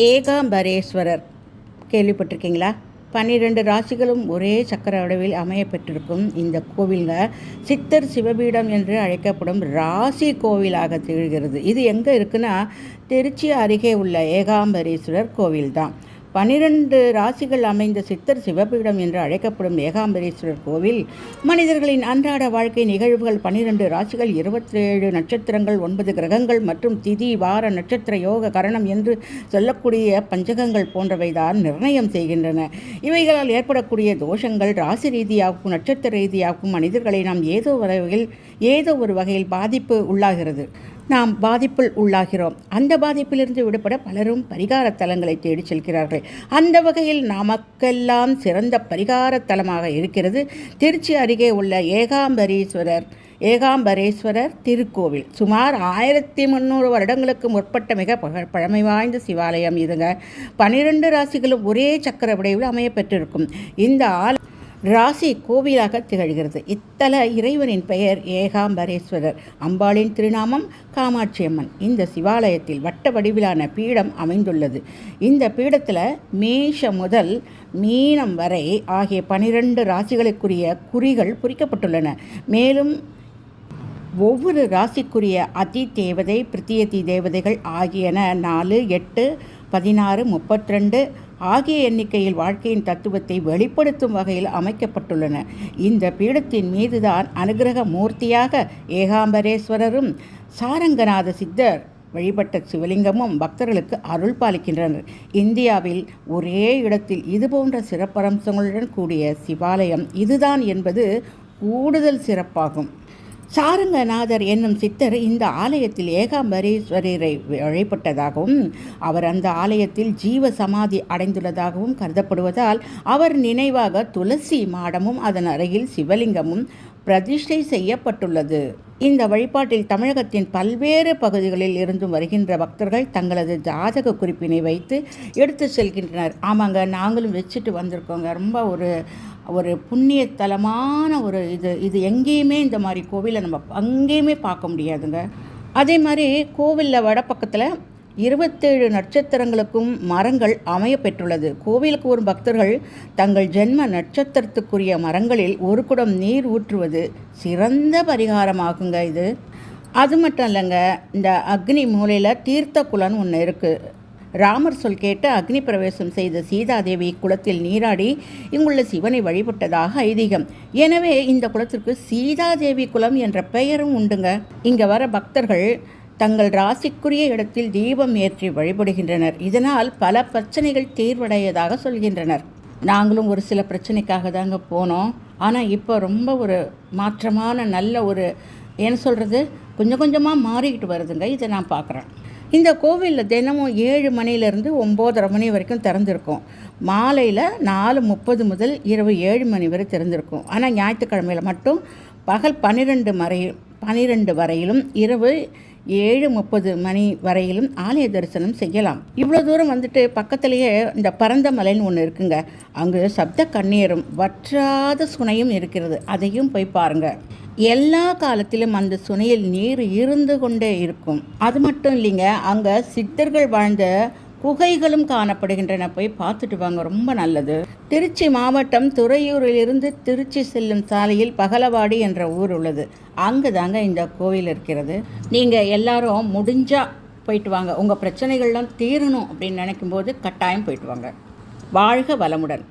ஏகாம்பரேஸ்வரர் கேள்விப்பட்டிருக்கீங்களா? 12 ராசிகளும் ஒரே சக்கர வடிவில் அமைய பெற்றிருக்கும் இந்த கோவில்ங்க சித்தர் சிவபீடம் என்று அழைக்கப்படும் ராசி கோவிலாக திகழ்கிறது. இது எங்கே இருக்குன்னா, திருச்சி அருகே உள்ள ஏகாம்பரேஸ்வரர் கோவில் தான். 12 ராசிகள் அமைந்த சித்தர் சிவபீடம் என்று அழைக்கப்படும் ஏகாம்பரேஸ்வரர் கோவில் மனிதர்களின் அன்றாட வாழ்க்கை நிகழ்வுகள், 12 ராசிகள், 27 நட்சத்திரங்கள், 9 கிரகங்கள் மற்றும் திதி வார நட்சத்திர யோக கரணம் என்று சொல்லக்கூடிய பஞ்சகங்கள் போன்றவைதான் நிர்ணயம் செய்கின்றன. இவைகளால் ஏற்படக்கூடிய தோஷங்கள் ராசி ரீதியாகவும் நட்சத்திர ரீதியாகவும் மனிதர்களை நாம் ஏதோ ஒரு வகையில் பாதிப்பு உள்ளாகிறது. நாம் பாதிப்பில் உள்ளாகிறோம். அந்த பாதிப்பிலிருந்து விடுபட பலரும் பரிகார தலங்களை தேடி செல்கிறார்கள். அந்த வகையில் நமக்கெல்லாம் சிறந்த பரிகார தலமாக இருக்கிறது திருச்சி அருகே உள்ள ஏகாம்பரேஸ்வரர் திருக்கோவில். சுமார் 1300 வருடங்களுக்கு முற்பட்ட மிக பழமை வாய்ந்த சிவாலயம் இதுங்க. 12 ராசிகளும் ஒரே சக்கர வடிவில் அமைய பெற்றிருக்கும் இந்த ராசி கோவிலாக திகழ்கிறது. இத்தல இறைவனின் பெயர் ஏகாம்பரேஸ்வரர். அம்பாளின் திருநாமம் காமாட்சியம்மன். இந்த சிவாலயத்தில் வட்ட வடிவிலான பீடம் அமைந்துள்ளது. இந்த பீடத்தில் மேஷம் முதல் மீனம் வரை ஆகிய 12 ராசிகளுக்குரிய குறிகள் பொறிக்கப்பட்டுள்ளன. மேலும் ஒவ்வொரு ராசிக்குரிய அதி தேவதை, பிரித்தியதி தேவதைகள் ஆகியன 4, 8, 16, 32 ஆகிய எண்ணிக்கையில் வாழ்க்கையின் தத்துவத்தை வெளிப்படுத்தும் வகையில் அமைக்கப்பட்டுள்ளன. இந்த பீடத்தின் மீதுதான் அனுகிரக மூர்த்தியாக ஏகாம்பரேஸ்வரரும் சாரங்கநாத சித்தர் வழிபட்ட சிவலிங்கமும் பக்தர்களுக்கு அருள் பாலிக்கின்றனர். இந்தியாவில் ஒரே இடத்தில் இதுபோன்ற சிறப்பம்சங்களுடன் கூடிய சிவாலயம் இதுதான் என்பது கூடுதல் சிறப்பாகும். சாரங்கநாதர் என்னும் சித்தர் இந்த ஆலயத்தில் ஏகாம்பரேஸ்வரரை வழிபட்டதாகவும் அவர் அந்த ஆலயத்தில் ஜீவ சமாதி அடைந்துள்ளதாகவும் கருதப்படுவதால் அவர் நினைவாக துளசி மாடமும் அதன் அருகில் சிவலிங்கமும் பிரதிஷ்டை செய்யப்பட்டுள்ளது. இந்த வழிபாட்டில் தமிழகத்தின் பல்வேறு பகுதிகளில் இருந்தும் வருகின்ற பக்தர்கள் தங்களது ஜாதக குறிப்பினை வைத்து எடுத்து செல்கின்றனர். ஆமாங்க, நாங்களும் வச்சுட்டு வந்திருக்கோங்க. ரொம்ப ஒரு புண்ணியத்தலமான ஒரு இது எங்கேயுமே இந்த மாதிரி கோவிலை நம்ம அங்கேயுமே பார்க்க முடியாதுங்க. அதே மாதிரி கோவிலில் வடப்பக்கத்தில் 27 நட்சத்திரங்களுக்கும் மரங்கள் அமைய பெற்றுள்ளது. கோவிலுக்கு வரும் பக்தர்கள் தங்கள் ஜென்ம நட்சத்திரத்துக்குரிய மரங்களில் ஒரு குடம் நீர் ஊற்றுவது சிறந்த பரிகாரமாகுங்க. இது அது மட்டும் இல்லைங்க, இந்த அக்னி மூலையில் தீர்த்த குளம்னு ஒன்று இருக்குது. ராமர் சொல் கேட்டு அக்னி பிரவேசம் செய்த சீதாதேவி குளத்தில் நீராடி இங்குள்ள சிவனை வழிபட்டதாக ஐதீகம். எனவே இந்த குளத்திற்கு சீதாதேவி குளம் என்ற பெயரும் உண்டுங்க. இங்கே வர பக்தர்கள் தங்கள் ராசிக்குரிய இடத்தில் தீபம் ஏற்றி வழிபடுகின்றனர். இதனால் பல பிரச்சனைகள் தீர்வடையதாக சொல்கின்றனர். நாங்களும் ஒரு சில பிரச்சனைக்காக தாங்க போனோம். ஆனால் இப்போ ரொம்ப ஒரு மாற்றமான நல்ல கொஞ்சம் கொஞ்சமாக மாறிக்கிட்டு வருதுங்க. இதை நான் பார்க்குறேன். இந்த கோவிலில் தினமும் 7 மணிலேருந்து 9:30 மணி வரைக்கும் திறந்திருக்கும். மாலையில் 4:30 முதல் இரவு 7 மணி வரை திறந்திருக்கும். ஆனால் ஞாயிற்றுக்கிழமையில் மட்டும் பகல் 12 வரையிலும் இரவு 7:30 மணி வரையிலும் ஆலய தரிசனம் செய்யலாம். இவ்வளோ தூரம் வந்துட்டு பக்கத்துலேயே இந்த பரந்த மலைன்னு ஒன்று இருக்குங்க. அங்கு சப்த கண்ணீரும் வற்றாத சுனையும் இருக்கிறது. அதையும் போய் பாருங்கள். எல்லா காலத்திலும் அந்த சுனையில் நீர் இருந்து கொண்டே இருக்கும். அது மட்டும் இல்லைங்க, அங்கே சித்தர்கள் வாழ்ந்த குகைகளும் காணப்படுகின்றன. போய் பார்த்துட்டு வாங்க, ரொம்ப நல்லது. திருச்சி மாவட்டம் துறையூரிலிருந்து திருச்சி செல்லும் சாலையில் பகலவாடி என்ற ஊர் உள்ளது. அங்கே தாங்க இந்த கோவில் இருக்கிறது. நீங்கள் எல்லாரும் முடிஞ்சால் போயிட்டு வாங்க. உங்கள் பிரச்சனைகள்லாம் தீரணும் அப்படின்னு நினைக்கும்போது கட்டாயம் போயிட்டு வாங்க. வாழ்க வளமுடன்.